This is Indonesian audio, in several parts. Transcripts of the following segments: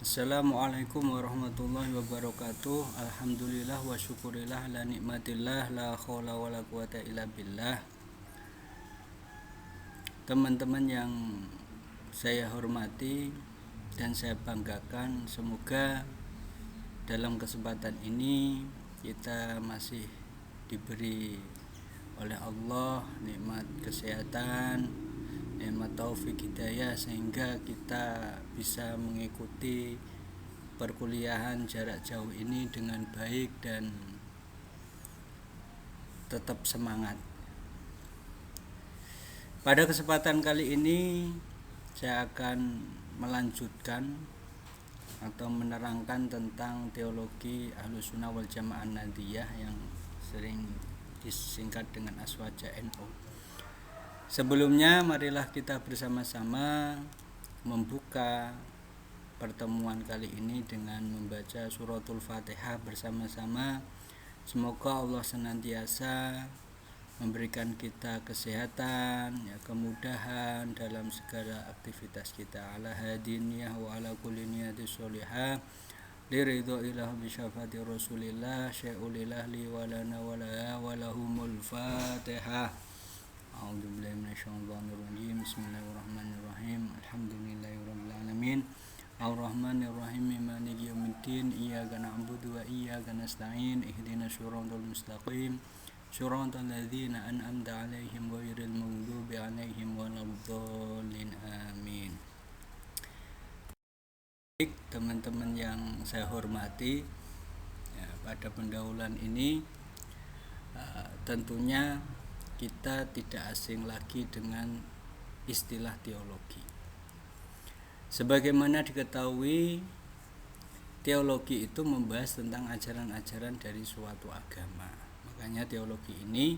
Assalamualaikum warahmatullahi wabarakatuh. Alhamdulillah wa syukurillah la nikmatillah la khawla wa la quwata illa billah. Teman-teman yang saya hormati dan saya banggakan, semoga dalam kesempatan ini kita masih diberi oleh Allah nikmat kesehatan, nikmat taufik hidayah, sehingga kita bisa mengikuti perkuliahan jarak jauh ini dengan baik dan tetap semangat. Pada kesempatan kali ini saya akan melanjutkan atau menerangkan tentang teologi Ahlussunnah wal Jamaah Nadiyah yang sering disingkat dengan Aswaja NU. Sebelumnya marilah kita bersama-sama membuka pertemuan kali ini dengan membaca suratul Fatihah bersama-sama. Semoga Allah senantiasa memberikan kita kesehatan, kemudahan dalam segala aktivitas kita. Ala hadiniyah wa ala kulli niyati sholihah liridho ilah bisyafati rasulillah syai'ulillah li walana walaya walahumul fatihah. A'udzubillahi minasyaitonirrajim. Bismillahirrahmanirrahim. Alhamdulillahirabbil alamin. Ar-Rahmanir-Rahim. Maliki yaumiddin. Iyyaka na'budu wa iyyaka nasta'in. Ihdinas shiratal mustaqim. Shiratal ladzina an'amta 'alaihim ghairil maghdubi 'alaihim waladdallin. Amin. Baik, teman-teman yang saya hormati, pada pendahuluan ini tentunya kita tidak asing lagi dengan istilah teologi. Sebagaimana diketahui, teologi itu membahas tentang ajaran-ajaran dari suatu agama. Makanya teologi ini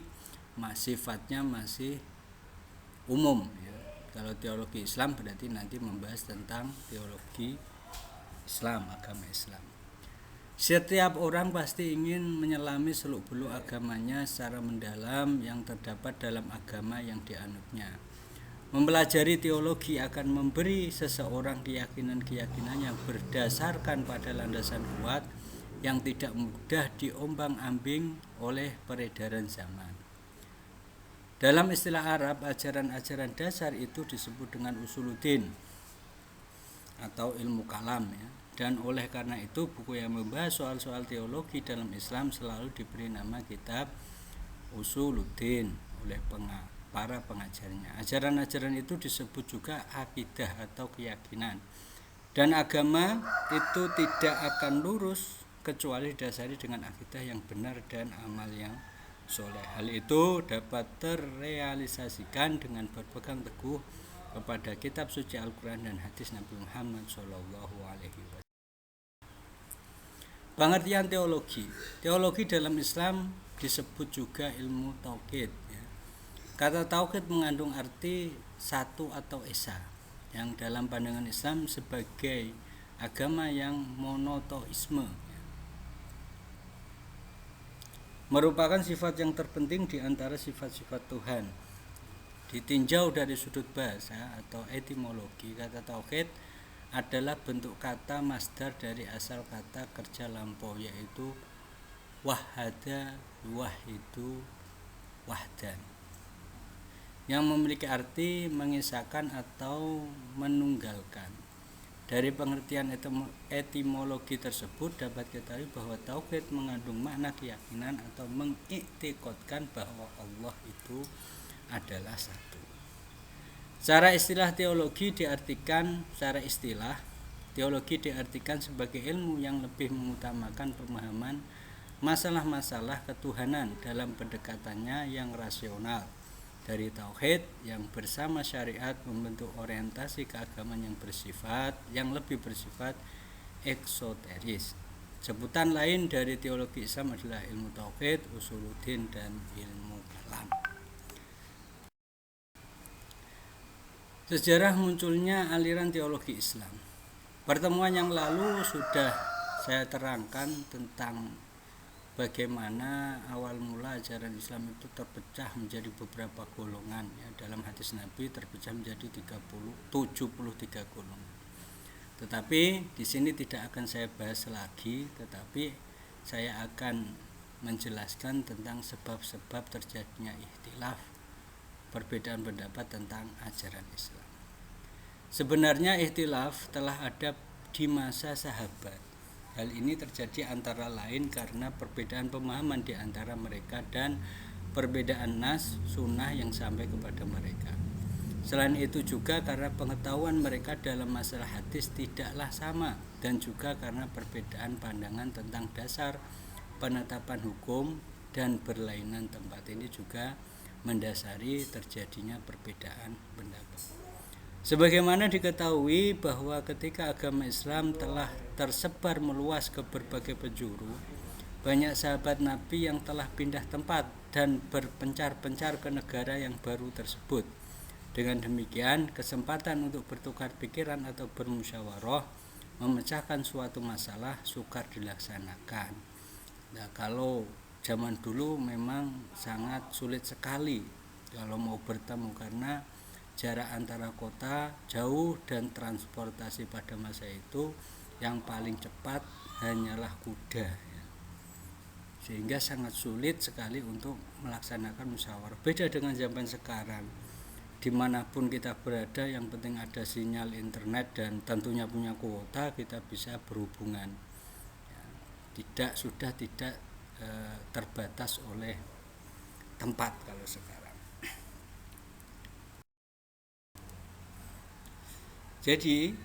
sifatnya masih umum. Kalau teologi Islam berarti nanti membahas tentang teologi Islam, agama Islam. Setiap orang pasti ingin menyelami seluk-beluk agamanya secara mendalam yang terdapat dalam agama yang dianutnya. Mempelajari teologi akan memberi seseorang keyakinan-keyakinan yang berdasarkan pada landasan kuat yang tidak mudah diombang-ambing oleh peredaran zaman. Dalam istilah Arab, ajaran-ajaran dasar itu disebut dengan usuluddin atau ilmu kalam, Dan oleh karena itu buku yang membahas soal-soal teologi dalam Islam selalu diberi nama kitab Usuluddin oleh para pengajarnya. Ajaran-ajaran itu disebut juga akidah atau keyakinan. Dan agama itu tidak akan lurus kecuali didasari dengan akidah yang benar dan amal yang soleh. Hal itu dapat terrealisasikan dengan berpegang teguh kepada kitab suci Al-Quran dan hadis Nabi Muhammad SAW. Pengertian teologi. Teologi dalam Islam disebut juga ilmu tauhid. Kata tauhid mengandung arti satu atau esa, yang dalam pandangan Islam sebagai agama yang monoteisme, merupakan sifat yang terpenting di antara sifat-sifat Tuhan. Ditinjau dari sudut bahasa atau etimologi, kata tauhid adalah bentuk kata masdar dari asal kata kerja lampau, yaitu wahada yuwahidu wahdan, yang memiliki arti mengisahkan atau menunggalkan. Dari pengertian etimologi tersebut dapat diketahui bahwa tauhid mengandung makna keyakinan atau mengiktikadkan bahwa Allah itu adalah satu. Secara istilah teologi diartikan sebagai ilmu yang lebih mengutamakan pemahaman masalah-masalah ketuhanan dalam pendekatannya yang rasional. Dari tauhid yang bersama syariat membentuk orientasi keagamaan yang lebih bersifat eksoteris. Sebutan lain dari teologi Islam adalah ilmu tauhid, usuluddin, dan ilmu kalam. Sejarah munculnya aliran teologi Islam. Pertemuan yang lalu sudah saya terangkan tentang bagaimana awal mula ajaran Islam itu terpecah menjadi beberapa golongan. Dalam hadis Nabi terpecah menjadi 73 golongan. Tetapi di sini tidak akan saya bahas lagi, tetapi saya akan menjelaskan tentang sebab-sebab terjadinya ikhtilaf, perbedaan pendapat tentang ajaran Islam. Sebenarnya ikhtilaf telah ada di masa sahabat. Hal ini terjadi antara lain karena perbedaan pemahaman di antara mereka dan perbedaan nas sunnah yang sampai kepada mereka. Selain itu juga karena pengetahuan mereka dalam masalah hadis tidaklah sama, dan juga karena perbedaan pandangan tentang dasar penetapan hukum dan berlainan tempat. Ini juga mendasari terjadinya perbedaan pendapat. Sebagaimana diketahui bahwa ketika agama Islam telah tersebar meluas ke berbagai penjuru, banyak sahabat Nabi yang telah pindah tempat dan berpencar-pencar ke negara yang baru tersebut. Dengan demikian, kesempatan untuk bertukar pikiran atau bermusyawarah memecahkan suatu masalah sukar dilaksanakan. Nah, kalau zaman dulu memang sangat sulit sekali kalau mau bertemu karena jarak antara kota jauh dan transportasi pada masa itu yang paling cepat hanyalah kuda, sehingga sangat sulit sekali untuk melaksanakan musyawarah. Beda dengan zaman sekarang, dimanapun kita berada yang penting ada sinyal internet dan tentunya punya kuota, kita bisa berhubungan, sudah tidak terbatas oleh tempat kalau sekarang. Jadi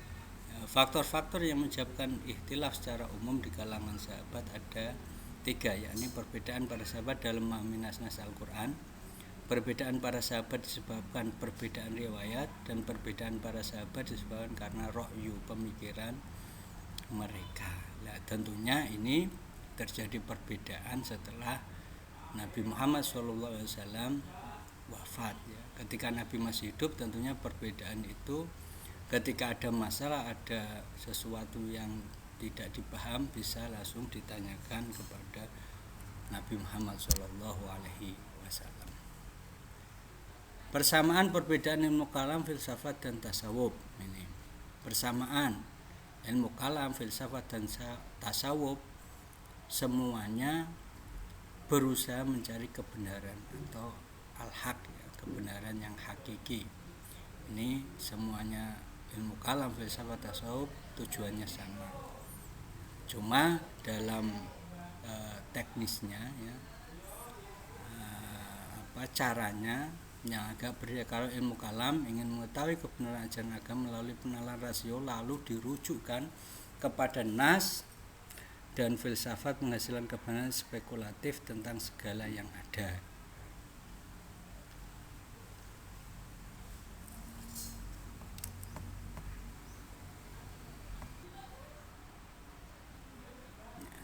faktor-faktor yang menyebabkan ikhtilaf secara umum di kalangan sahabat ada 3, yakni perbedaan para sahabat dalam memahami nas-nas Al-Quran, perbedaan para sahabat disebabkan perbedaan riwayat, dan perbedaan para sahabat disebabkan karena rohyu, pemikiran mereka. Nah, tentunya ini terjadi perbedaan setelah Nabi Muhammad SAW wafat. Ketika Nabi masih hidup, tentunya perbedaan itu ketika ada masalah, ada sesuatu yang tidak dipaham, bisa langsung ditanyakan kepada Nabi Muhammad SAW. Persamaan perbedaan ilmu kalam, filsafat, dan tasawuf. Ini persamaan ilmu kalam, filsafat, dan tasawuf semuanya berusaha mencari kebenaran atau al-haq, kebenaran yang hakiki. Ini semuanya ilmu kalam, filsafat, tasawuf tujuannya sama. Cuma dalam teknisnya caranya yang agak berbeda. Kalau ilmu kalam ingin mengetahui kebenaran ajaran agama melalui penalaran rasio, lalu dirujukkan kepada nas, dan filsafat menghasilkan kebenaran spekulatif tentang segala yang ada.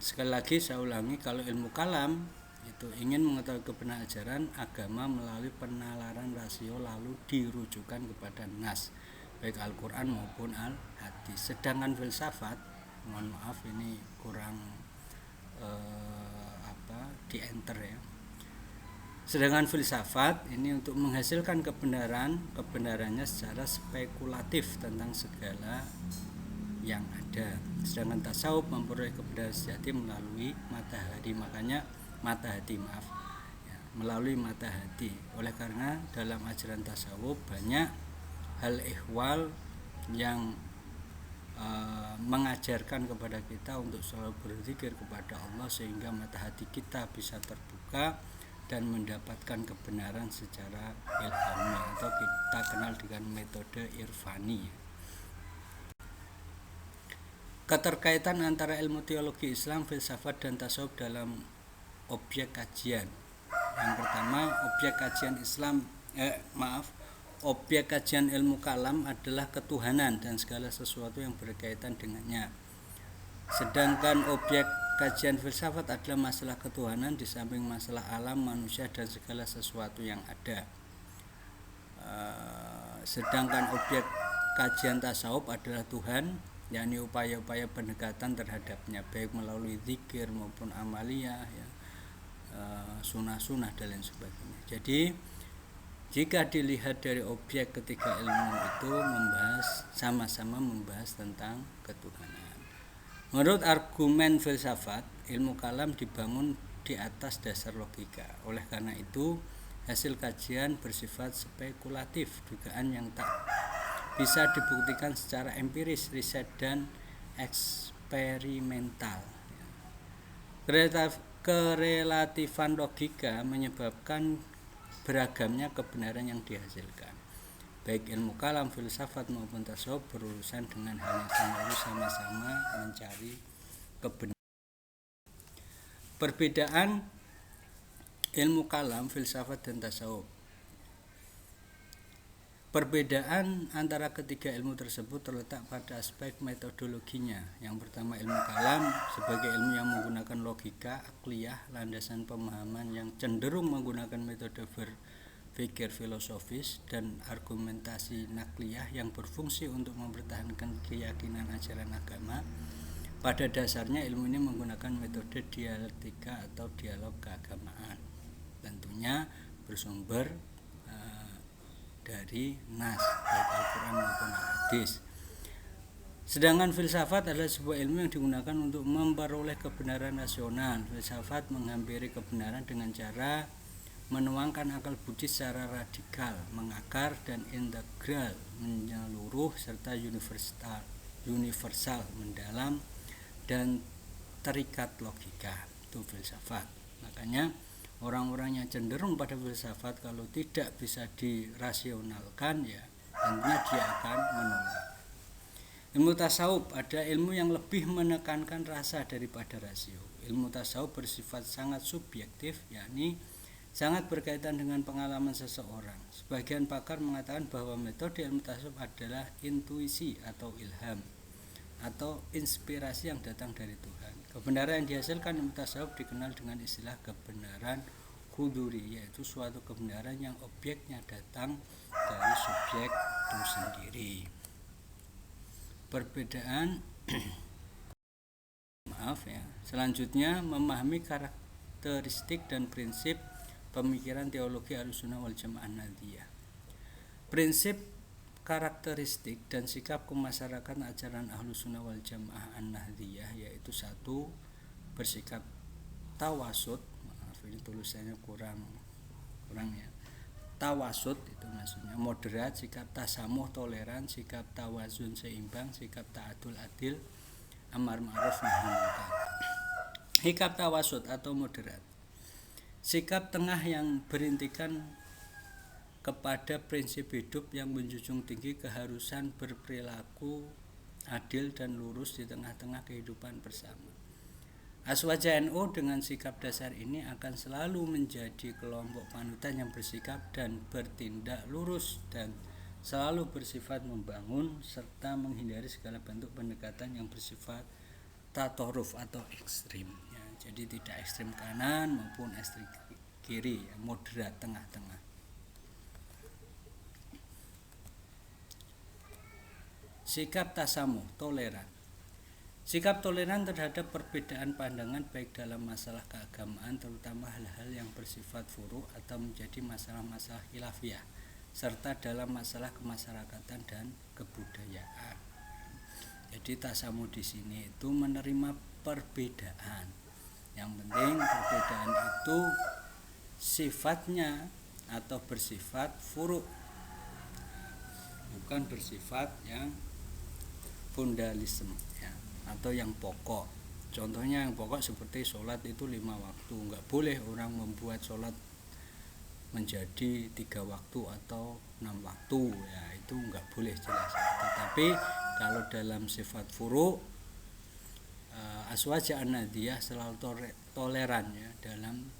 Sekali lagi saya ulangi, kalau ilmu kalam itu ingin mengetahui kebenaran ajaran agama melalui penalaran rasio, lalu dirujukan kepada nas, baik Al-Quran maupun Al-Hadis. Sedangkan filsafat, mohon maaf ini kurang di enter ya. Sedangkan filsafat ini untuk menghasilkan kebenarannya secara spekulatif tentang segala yang ada. Sedangkan tasawuf memperoleh kebenaran sejati melalui mata hati, melalui mata hati. Oleh karena dalam ajaran tasawuf banyak hal ihwal yang mengajarkan kepada kita untuk selalu berzikir kepada Allah, sehingga mata hati kita bisa terbuka dan mendapatkan kebenaran secara ilhami atau kita kenal dengan metode irfani. Keterkaitan antara ilmu teologi Islam, filsafat, dan tasawuf dalam objek kajian. Yang pertama, objek kajian ilmu kalam adalah ketuhanan dan segala sesuatu yang berkaitan dengannya. Sedangkan objek kajian filsafat adalah masalah ketuhanan di samping masalah alam, manusia, dan segala sesuatu yang ada. Sedangkan objek kajian tasawuf adalah Tuhan, yakni upaya-upaya pendekatan terhadapnya, baik melalui zikir maupun amaliyah, sunah-sunah dan lain sebagainya. Jadi Jika dilihat dari objek, ketiga ilmu itu sama-sama membahas tentang ketuhanan. Menurut argumen filsafat, ilmu kalam dibangun di atas dasar logika. Oleh karena itu, hasil kajian bersifat spekulatif, dugaan yang tak bisa dibuktikan secara empiris, riset dan eksperimental. Kerelatifan logika menyebabkan beragamnya kebenaran yang dihasilkan. Baik ilmu kalam, filsafat maupun tasawuf berurusan dengan hal yang sama, sama-sama mencari kebenaran. Perbedaan ilmu kalam, filsafat dan tasawuf. Perbedaan antara ketiga ilmu tersebut terletak pada aspek metodologinya. Yang pertama, ilmu kalam sebagai ilmu yang menggunakan logika, akliyah, landasan pemahaman yang cenderung menggunakan metode berpikir filosofis dan argumentasi nakliyah yang berfungsi untuk mempertahankan keyakinan ajaran agama. Pada dasarnya ilmu ini menggunakan metode dialektika atau dialog keagamaan. Tentunya bersumber dari nas, baik Al-Quran maupun hadis. Sedangkan filsafat adalah sebuah ilmu yang digunakan untuk memperoleh kebenaran rasional. Filsafat menghampiri kebenaran dengan cara menuangkan akal budi secara radikal, mengakar dan integral, menyeluruh serta universal, mendalam dan terikat logika. Itu filsafat. Makanya orang-orang yang cenderung pada filsafat kalau tidak bisa dirasionalkan, ya tentunya dia akan menolak. Ilmu tasawuf ada ilmu yang lebih menekankan rasa daripada rasio. Ilmu tasawuf bersifat sangat subjektif, yakni sangat berkaitan dengan pengalaman seseorang. Sebagian pakar mengatakan bahwa metode ilmu tasawuf adalah intuisi atau ilham atau inspirasi yang datang dari Tuhan. Kebenaran yang dihasilkan ilmu tasawuf dikenal dengan istilah kebenaran huduri, yaitu suatu kebenaran yang objeknya datang dari subjek itu sendiri. Perbedaan selanjutnya memahami karakteristik dan prinsip pemikiran teologi Ahlussunnah wal Jamaah Nahdiyah. Prinsip, karakteristik dan sikap kemasyarakatan ajaran Ahlussunnah wal Jamaah Nahdiyah yaitu: 1. Bersikap tawasud. Maaf, ini tulisannya kurang ya. Tawasud itu maksudnya moderat, sikap tasamuh toleran, sikap tawazun seimbang, sikap ta'adul adil, amar ma'ruf nahi munkar. Sikap tawasud atau moderat, sikap tengah yang berintikan kepada prinsip hidup yang menjunjung tinggi keharusan berperilaku adil dan lurus di tengah-tengah kehidupan bersama. Aswaja NU dengan sikap dasar ini akan selalu menjadi kelompok panutan yang bersikap dan bertindak lurus dan selalu bersifat membangun serta menghindari segala bentuk pendekatan yang bersifat tatoruf atau ekstrim, ya. Jadi tidak ekstrim kanan maupun ekstrim kiri, ya, moderat, tengah-tengah. Sikap tasamuh, toleran. Sikap toleran terhadap perbedaan pandangan baik dalam masalah keagamaan, terutama hal-hal yang bersifat furu' atau menjadi masalah-masalah khilafiyah, serta dalam masalah kemasyarakatan dan kebudayaan. Jadi tasamuh di sini itu menerima perbedaan. Yang penting perbedaan itu sifatnya atau bersifat furu', bukan bersifat yang fundalisme, ya, atau yang pokok. Contohnya yang pokok seperti sholat itu 5 waktu. Enggak boleh orang membuat sholat menjadi 3 waktu atau 6 waktu, ya itu enggak boleh, jelas. Tetapi kalau dalam sifat furu', Aswaja An-Nahdiyah selalu toleran, ya, dalam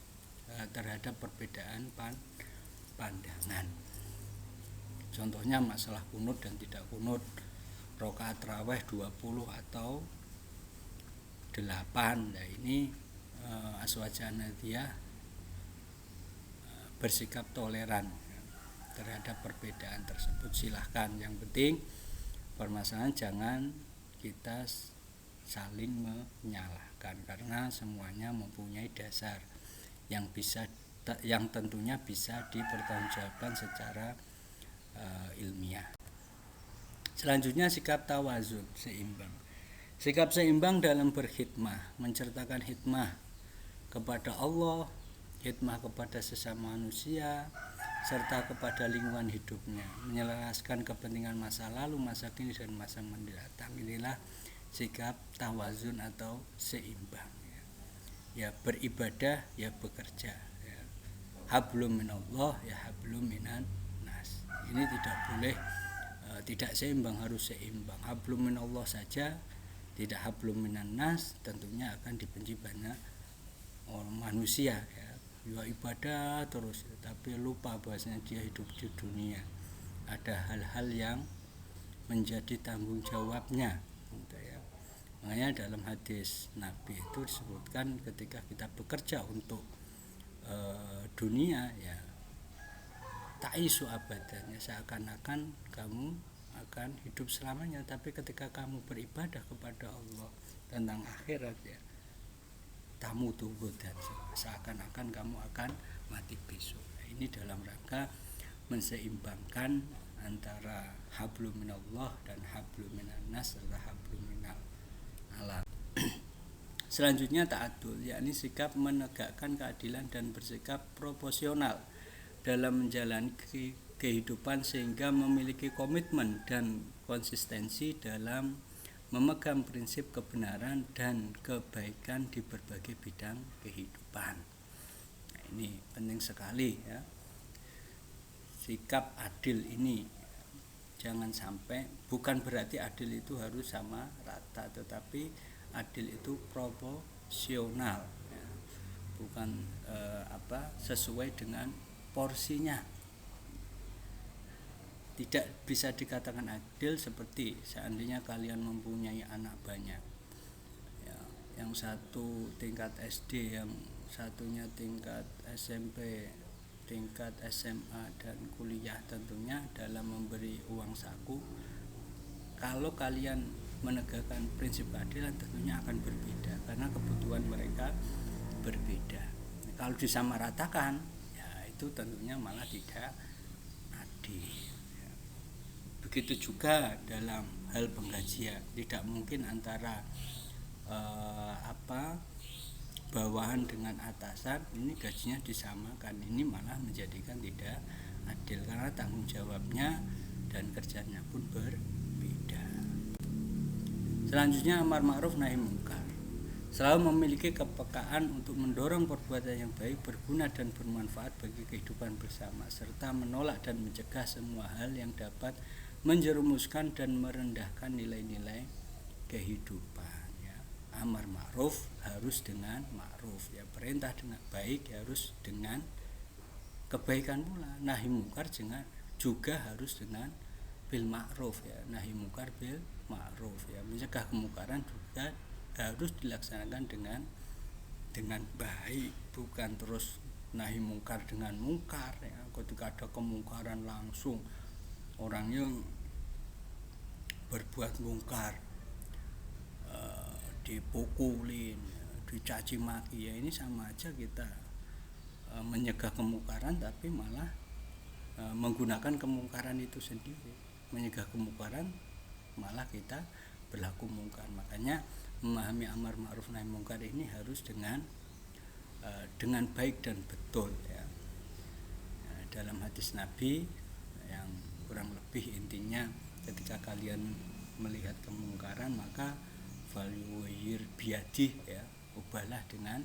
terhadap perbedaan pandangan. Contohnya masalah kunut dan tidak kunut, rakaat tarawih 20 atau 8. Nah, ini Aswaja An-Nahdiyah bersikap toleran terhadap perbedaan tersebut. Silahkan, yang penting permasalahan jangan kita saling menyalahkan, karena semuanya mempunyai dasar yang bisa yang tentunya bisa dipertanggungjawabkan secara ilmiah. Selanjutnya sikap tawazun, seimbang. Sikap seimbang dalam berkhidmah, menceritakan hikmah kepada Allah, hikmah kepada sesama manusia, serta kepada lingkungan hidupnya, menyelaraskan kepentingan masa lalu, masa kini, dan masa mendatang. Inilah sikap tawazun atau seimbang. Ya, beribadah, ya bekerja. Ya. Hablum minallah, ya hablum minan nas. Ini tidak boleh tidak seimbang, harus seimbang. Hablum minallah saja tidak hablum minan nas, tentunya akan dibenci banyak orang manusia, ya. Ya ibadah terus tapi lupa bahwasanya dia hidup di dunia, ada hal-hal yang menjadi tanggung jawabnya, gitu ya. Makanya dalam hadis Nabi itu disebutkan ketika kita bekerja untuk dunia, ya ta'isu abadannya, seakan-akan kamu akan hidup selamanya. Tapi ketika kamu beribadah kepada Allah tentang akhirat, ya tamu tunggu, dan seakan-akan kamu akan mati besok. Ini dalam rangka menseimbangkan antara hablum minallah dan hablum minan nas serta hablum minal alam. Selanjutnya ta'adul, yakni sikap menegakkan keadilan dan bersikap proporsional dalam menjalani kehidupan sehingga memiliki komitmen dan konsistensi dalam memegang prinsip kebenaran dan kebaikan di berbagai bidang kehidupan. Nah, ini penting sekali, ya. Sikap adil ini jangan sampai, bukan berarti adil itu harus sama rata, tetapi adil itu proporsional, ya. Bukan sesuai dengan porsinya. Tidak bisa dikatakan adil seperti seandainya kalian mempunyai anak banyak, ya, yang satu tingkat SD, yang satunya tingkat SMP, tingkat SMA, dan kuliah. Tentunya dalam memberi uang saku, kalau kalian menegakkan prinsip keadilan, tentunya akan berbeda karena kebutuhan mereka berbeda. Kalau disamaratakan, ya itu tentunya malah tidak adil. Begitu juga dalam hal penggajian, tidak mungkin antara bawahan dengan atasan ini gajinya disamakan. Ini malah menjadikan tidak adil karena tanggung jawabnya dan kerjanya pun berbeda. Selanjutnya amar ma'ruf nahi mungkar, selalu memiliki kepekaan untuk mendorong perbuatan yang baik, berguna dan bermanfaat bagi kehidupan bersama, serta menolak dan mencegah semua hal yang dapat menjerumuskan dan merendahkan nilai-nilai kehidupan, ya. Amar ma'ruf harus dengan ma'ruf, ya, perintah dengan baik harus dengan kebaikan pula. Nahi mungkar juga harus dengan bil ma'ruf, ya. Nahi mungkar bil ma'ruf, ya, mencegah kemungkaran juga harus dilaksanakan dengan baik, bukan terus nahi mungkar dengan mungkar, ya. Ketika ada kemungkaran langsung orang yang berbuat mungkar dipukulin, dicaci maki, ya ini sama aja kita menyegah kemungkaran tapi malah menggunakan kemungkaran itu sendiri. Menyegah kemungkaran malah kita berlaku mungkar. Makanya memahami amar ma'ruf nahi mungkar ini harus dengan baik dan betul, ya. Dalam hadis Nabi yang kurang lebih intinya, ketika kalian melihat kemungkaran maka falyughayyir biyadih, ya, ubahlah dengan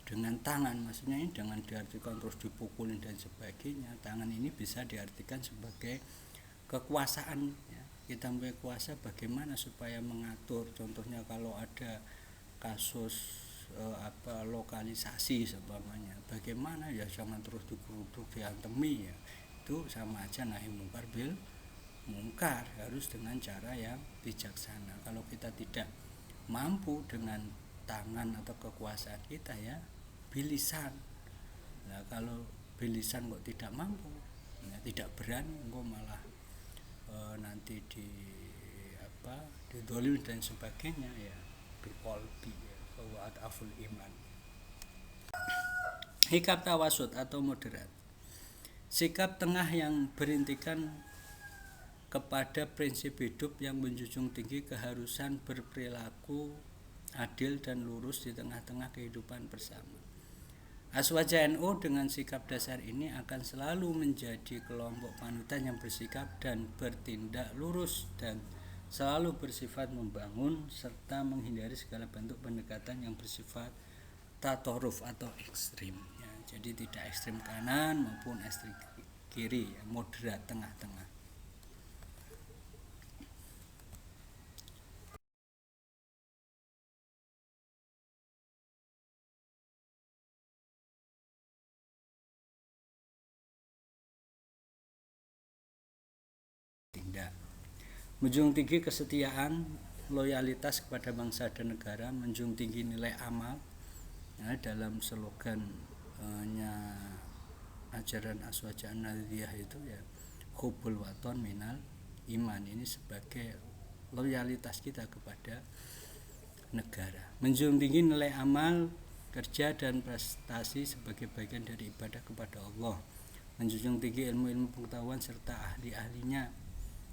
dengan tangan. Maksudnya ini jangan diartikan terus dipukulin dan sebagainya. Tangan ini bisa diartikan sebagai kekuasaan, ya. Kita punya kuasa bagaimana supaya mengatur, contohnya kalau ada kasus lokalisasi sebagainya, bagaimana, ya jangan terus digeruduk diantemi, ya. Itu sama aja nahi mungkar bil mungkar, harus dengan cara yang bijaksana. Kalau kita tidak mampu dengan tangan atau kekuasaan kita, ya bilisan. Nah, kalau bilisan kok tidak mampu, ya, tidak berani, kok malah nanti didolim dan sebagainya, ya biqolbi, ya, wa ataful iman. Sikap tawasud atau moderat, sikap tengah yang berintikan kepada prinsip hidup yang menjunjung tinggi keharusan berperilaku adil dan lurus di tengah-tengah kehidupan bersama. Aswaja NU dengan sikap dasar ini akan selalu menjadi kelompok panutan yang bersikap dan bertindak lurus dan selalu bersifat membangun serta menghindari segala bentuk pendekatan yang bersifat tatoruf atau ekstrim. Ya, jadi tidak ekstrim kanan maupun ekstrim kiri, ya, moderat tengah-tengah. Menjunjung tinggi kesetiaan, loyalitas kepada bangsa dan negara, menjunjung tinggi nilai amal. Ya, dalam slogannya ajaran Aswaja An-Nadhiyah itu ya hubul waton minal iman, ini sebagai loyalitas kita kepada negara. Menjunjung tinggi nilai amal, kerja dan prestasi sebagai bagian dari ibadah kepada Allah. Menjunjung tinggi ilmu-ilmu pengetahuan serta ahli-ahlinya.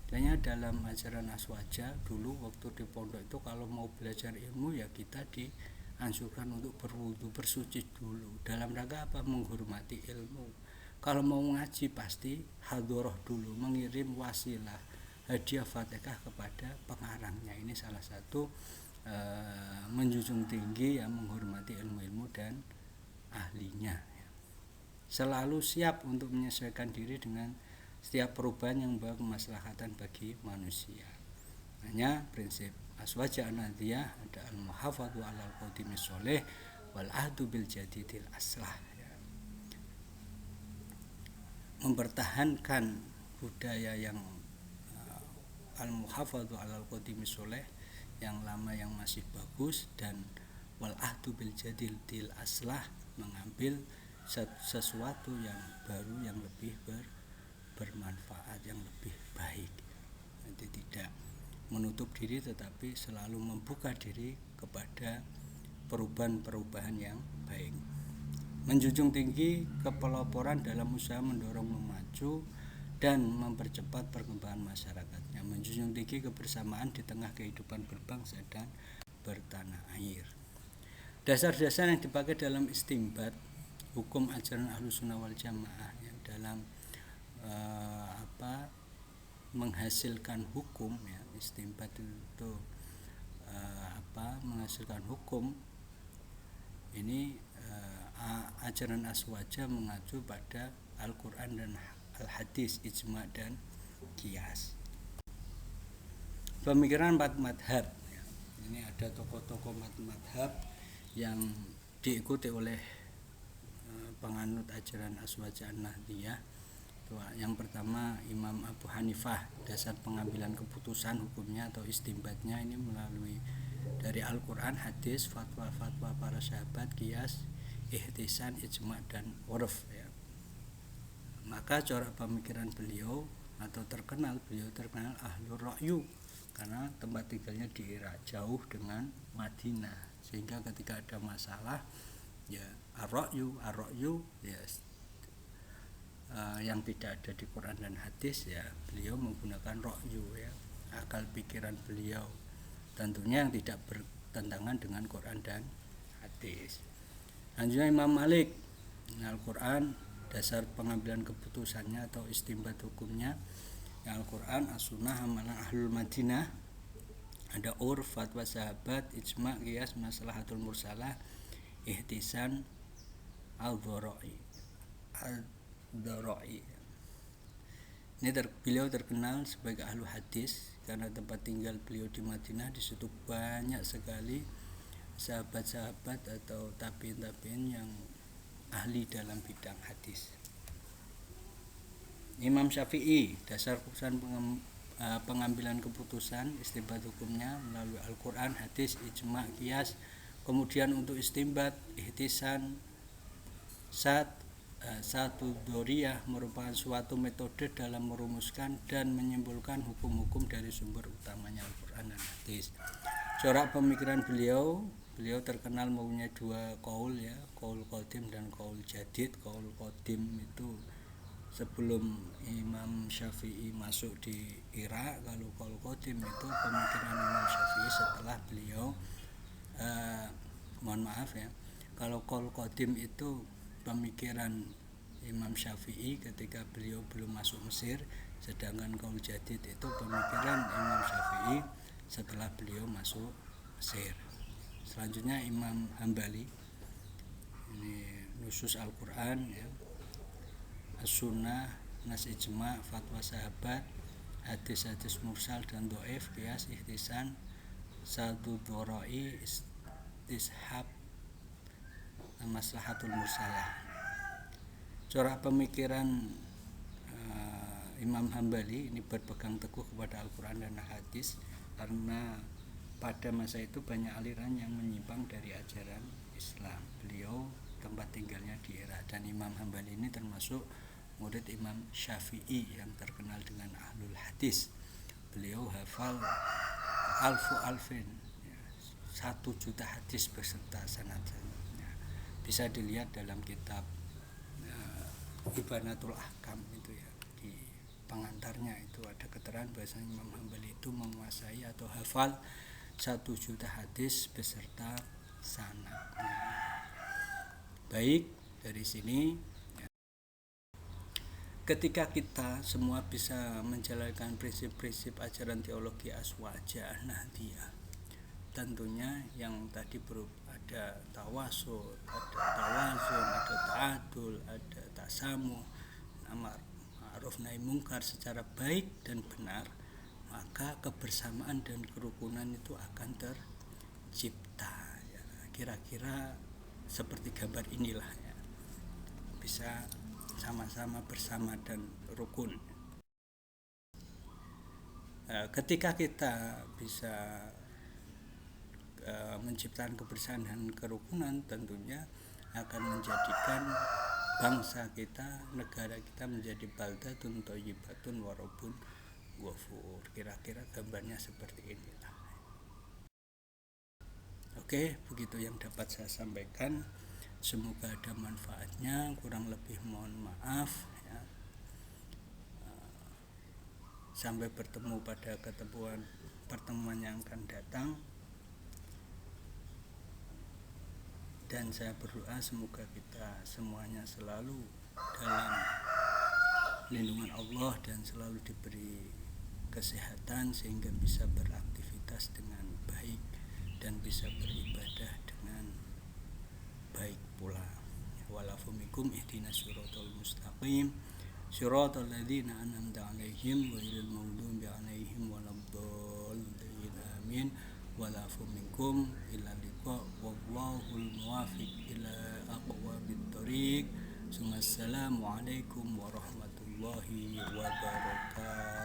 Makanya dalam ajaran Aswaja dulu waktu di pondok itu kalau mau belajar ilmu ya kita dianjurkan untuk berwudu, bersuci dulu. Dalam rangka apa? Menghormati ilmu. Kalau mau ngaji pasti hadoroh dulu, mengirim wasilah, hadiah Fatihah kepada pengarangnya. Ini salah satu menjunjung tinggi yang menghormati ilmu-ilmu dan ahlinya. Selalu siap untuk menyesuaikan diri dengan setiap perubahan yang membawa kemaslahatan bagi manusia. Hanya prinsip Aswaja An-Nadhiyah ada al-muhafadhu 'alal qadimi sholih wal ahdu bil jadidil aslah. Mempertahankan budaya yang al-muhafadhu 'alal qadimi sholih, yang lama yang masih bagus, dan wal ahdu bil jadidil aslah, mengambil sesuatu yang baru yang lebih bermanfaat, yang lebih baik. Nanti tidak menutup diri tetapi selalu membuka diri kepada perubahan-perubahan yang baik. Menjunjung tinggi kepeloporan dalam usaha mendorong memacu dan mempercepat perkembangan masyarakatnya. Menjunjung tinggi kebersamaan di tengah kehidupan berbangsa dan bertanah air. Dasar-dasar yang dipakai dalam istimbat hukum ajaran Ahlussunnah wal Jamaah yang dalam menghasilkan hukum, ya, istimbat itu menghasilkan hukum. Ini ajaran Aswaja mengacu pada Al-Quran dan Al-Hadis, ijma dan qiyas. Pemikiran empat madhab, ya. Ini ada tokoh-tokoh madhab yang diikuti oleh penganut ajaran Aswaja An-Nahdiyah. Yang pertama Imam Abu Hanifah, dasar pengambilan keputusan hukumnya atau istimbatnya ini melalui dari Al-Quran, hadis, fatwa-fatwa para sahabat, qiyas, ihtisan, ijma dan urf, ya. Maka corak pemikiran beliau atau beliau terkenal ahlur ra'yu karena tempat tinggalnya di Irak, jauh dengan Madinah, sehingga ketika ada masalah ya ar-ra'yu ya yang tidak ada di Quran dan hadis, ya beliau menggunakan ra'yu, ya akal pikiran beliau, tentunya yang tidak bertentangan dengan Quran dan hadis. Selanjutnya Imam Malik, Al-Quran dasar pengambilan keputusannya atau istimbat hukumnya, ya Al-Quran, As-Sunnah, amalan Ahlul Madinah, ada urf, fatwa sahabat, ijma, qiyas, maslahatul mursalah, ihtisan, al-dhara'i. Ini beliau terkenal sebagai ahlu hadis karena tempat tinggal beliau di Madinah, di situ banyak sekali sahabat-sahabat atau tabi'in yang ahli dalam bidang hadis. Imam Syafi'i, dasar keputusan pengambilan keputusan istimbat hukumnya melalui Al-Quran, hadis, ijma, qiyas. Kemudian untuk istimbat, ihtisan, satu doriyah merupakan suatu metode dalam merumuskan dan menyimpulkan hukum-hukum dari sumber utamanya Al-Quran dan hadis. Corak pemikiran beliau beliau terkenal mempunyai dua qaul ya, qaul qadim dan qaul jadid. Qaul qadim itu sebelum Imam Syafi'i masuk di Irak. Kalau qaul qadim itu pemikiran Imam Syafi'i setelah beliau mohon maaf ya, kalau qaul qadim itu pemikiran Imam Syafi'i ketika beliau belum masuk Mesir, sedangkan qaul jadid itu pemikiran Imam Syafi'i setelah beliau masuk Mesir. Selanjutnya Imam Hambali, ini nusus Al-Quran ya, As-Sunnah, Nas Ijma, Fatwa Sahabat, hadis-hadis mursal dan do'if, qiyas, ihtisan, satu doro'i, istishab, maslahatul mursalah. Corak pemikiran Imam Hambali ini berpegang teguh kepada Al-Quran dan hadis, karena pada masa itu banyak aliran yang menyimpang dari ajaran Islam. Beliau tempat tinggalnya di Irak, dan Imam Hambali ini termasuk murid Imam Syafi'i yang terkenal dengan ahlul hadis. Beliau hafal alfin, 1.000.000 hadis beserta sanad-sanadnya. Bisa dilihat dalam kitab Ibanatul Ahkam itu ya, di pengantarnya itu ada keterangan bahwasanya Imam Hambali itu menguasai atau hafal 1.000.000 hadis beserta sanadnya. Baik, dari sini ketika kita semua bisa menjalankan prinsip-prinsip ajaran teologi Aswajah Nahdiyah, tentunya yang tadi ada tawasul, ada tawazun, ada ta'adul, ada tasamuh, amar ma'ruf nahi mungkar secara baik dan benar, maka kebersamaan dan kerukunan itu akan tercipta ya. Kira-kira seperti gambar inilah ya, bisa sama-sama bersama dan rukun. Ketika kita bisa menciptakan kebersamaan dan kerukunan, tentunya akan menjadikan bangsa kita, negara kita menjadi baldatun thayyibatun wa rabbun ghafur. Kira-kira gambarnya seperti inilah. Oke, begitu yang dapat saya sampaikan. Semoga ada manfaatnya. Kurang lebih mohon maaf ya. Sampai bertemu pada pertemuan yang akan datang. Dan saya berdoa semoga kita semuanya selalu dalam lindungan Allah dan selalu diberi kesehatan sehingga bisa beraktivitas dengan baik dan bisa beribadah dengan baik pula. Walafu minkum ihdinas siratal mustaqim siratal ladzina an'amta 'alaihim ghairil maghdubi 'alaihim waladdallin. Amin. Walafu minkum illa liqa wallahul muwafiq ila aqwamit thoriq. Assalamualaikum warahmatullahi wabarakatuh.